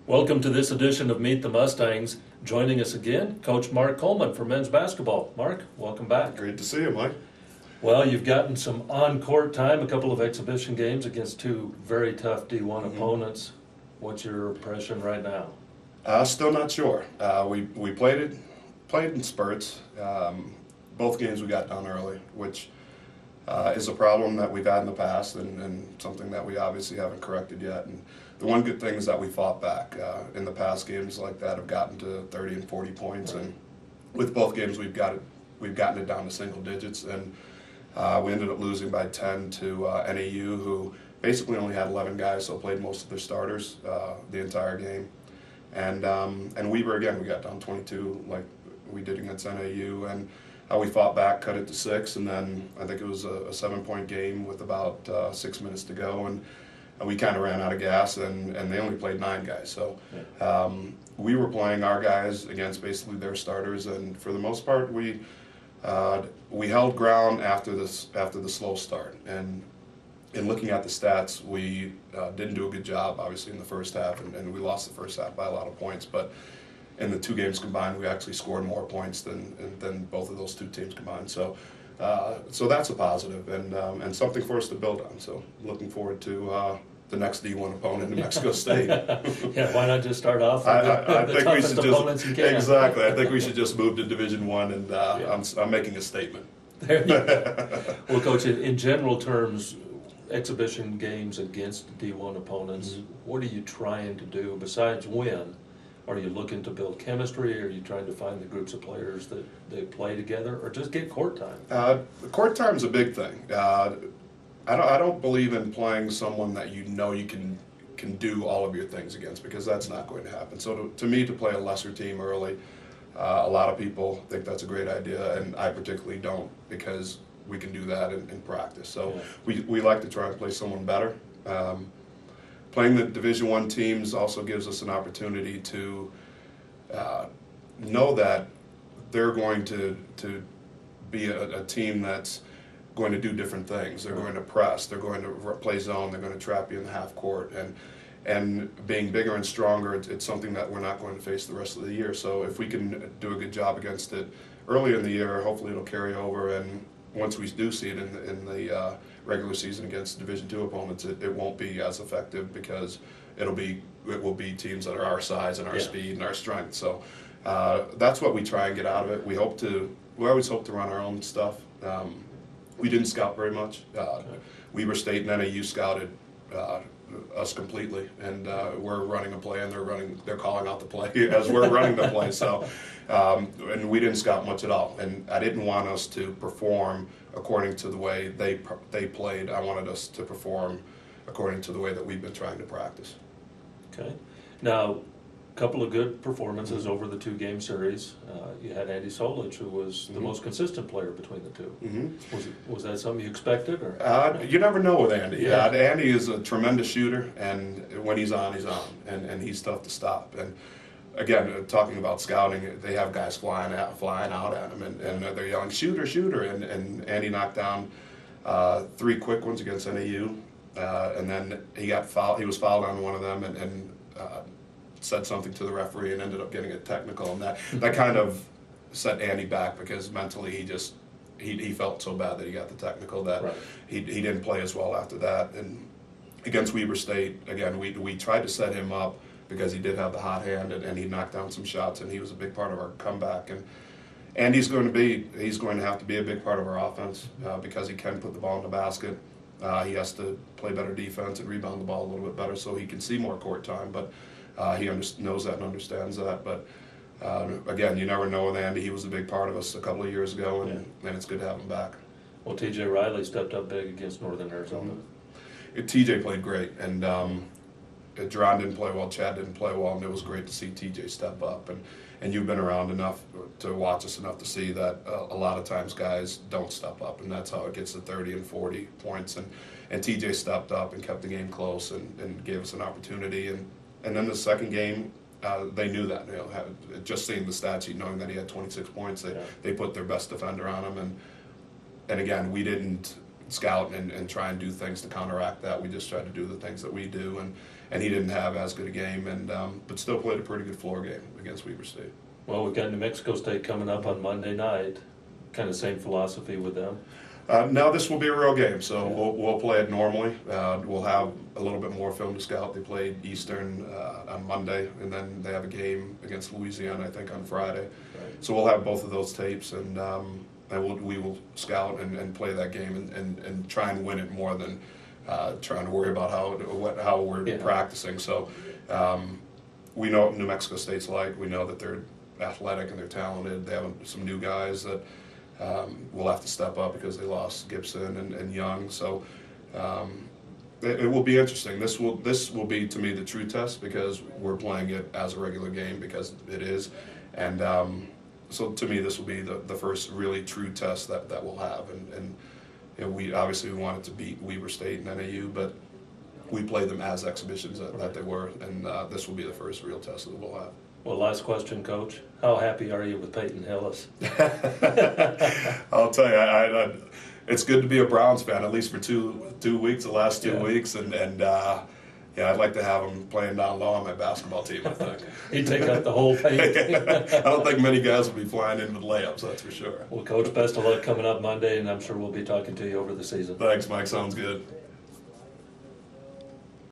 Welcome to this edition of Meet the Mustangs. Joining us again, Coach Mark Coleman for men's basketball. Mark, welcome back. Great to see you, Mike. Well, you've gotten some on-court time, a couple of exhibition games against two very tough D1 opponents. What's your impression right now? Still not sure. We played in spurts. Both games we got done early, which is a problem that we've had in the past and something that we obviously haven't corrected yet. And the one good thing is that we fought back. In the past, games like that have gotten to 30 and 40 points, and with both games we've gotten it down to single digits, and we ended up losing by 10 to NAU, who basically only had 11 guys, so played most of their starters the entire game. And Weber, again, we got down 22 like we did against NAU, and we fought back, cut it to 6, and then I think it was a 7-point game with about 6 minutes to go, and we kind of ran out of gas, and they only played 9 guys. So we were playing our guys against basically their starters, and for the most part, we held ground after the slow start. And in looking at the stats, we didn't do a good job, obviously, in the first half, and we lost the first half by a lot of points. But in the two games combined, we actually scored more points than both of those two teams combined. So that's a positive, and something for us to build on. So looking forward to the next D1 opponent in Mexico State. Yeah, why not just start off with the toughest opponents you can? Exactly. I think we should just move to Division I, and I'm making a statement. There you go. Well, Coach, in general terms, exhibition games against D1 opponents, what are you trying to do besides win? Are you looking to build chemistry? Are you trying to find the groups of players that they play together, or just get court time? Court time's a big thing. I don't believe in playing someone that you know you can do all of your things against, because that's not going to happen. So to me, to play a lesser team early, a lot of people think that's a great idea, and I particularly don't, because we can do that in practice. So we like to try and play someone better. Playing the Division I teams also gives us an opportunity to know that they're going to be a team that's going to do different things. They're going to press, they're going to play zone, they're going to trap you in the half court, and being bigger and stronger, it's something that we're not going to face the rest of the year. So if we can do a good job against it early in the year, hopefully it'll carry over, and once we do see it in the regular season against Division II opponents, it won't be as effective, because it will be teams that are our size and our speed and our strength. So that's what we try and get out of it. We always hope to run our own stuff. We didn't scout very much. Weber State and NAU scouted us completely, and we're running a play, and they're calling out the play as we're running the play. So, and we didn't scout much at all. And I didn't want us to perform according to the way they played. I wanted us to perform according to the way that we've been trying to practice. Okay. Now, a couple of good performances over the 2-game series. You had Andy Solich, who was the most consistent player between the two. Was that something you expected? Or? You never know with Andy. Andy is a tremendous shooter, and when he's on, and he's tough to stop. And again, talking about scouting, they have guys flying out at him, and they're yelling, "Shooter, shooter!" And Andy knocked down 3 quick ones against NAU, and then he was fouled on one of them, and said something to the referee and ended up getting a technical, and that kind of set Andy back, because mentally he felt so bad that he got the technical that he didn't play as well after that. And against Weber State, again, we tried to set him up, because he did have the hot hand, and he knocked down some shots, and he was a big part of our comeback. And he's going to have to be a big part of our offense, because he can put the ball in the basket. He has to play better defense and rebound the ball a little bit better, so he can see more court time. But he knows that and understands that. But again, you never know with Andy. He was a big part of us a couple of years ago, and it's good to have him back. Well, T.J. Riley stepped up big against Northern Arizona. T.J. played great, and Jerron didn't play well, Chad didn't play well, and it was great to see T.J. step up. And you've been around enough to watch us enough to see that a lot of times guys don't step up, and that's how it gets to 30 and 40 points. And T.J. stepped up and kept the game close, and gave us an opportunity. And then the second game, they knew that. Just seeing the stat sheet, knowing that he had 26 points, they put their best defender on him. And again, we didn't scout and try and do things to counteract that. We just tried to do the things that we do, and he didn't have as good a game, and but still played a pretty good floor game against Weber State. Well, we've got New Mexico State coming up on Monday night. Kind of same philosophy with them. Now this will be a real game, so we'll play it normally. We'll have a little bit more film to scout. They played Eastern on Monday, and then they have a game against Louisiana, I think, on Friday. Right. So we'll have both of those tapes, and we will scout and play that game and try and win it more than trying to worry about how we're practicing. So we know what New Mexico State's like. We know that they're athletic and they're talented. They have some new guys that will have to step up because they lost Gibson and Young. So it will be interesting. This will be, to me, the true test, because we're playing it as a regular game, because it is. And so to me, this will be the first really true test that we'll have. And you know, we want it to beat Weber State and NAU, but we played them as exhibitions that they were, and this will be the first real test that we'll have. Well, last question, Coach. How happy are you with Peyton Hillis? I'll tell you, it's good to be a Browns fan, at least for two weeks, the last 2 weeks, and yeah, I'd like to have him playing down low on my basketball team, I think. He'd take up the whole paint. I don't think many guys will be flying in with layups, that's for sure. Well, Coach, best of luck coming up Monday, and I'm sure we'll be talking to you over the season. Thanks, Mike. Sounds good.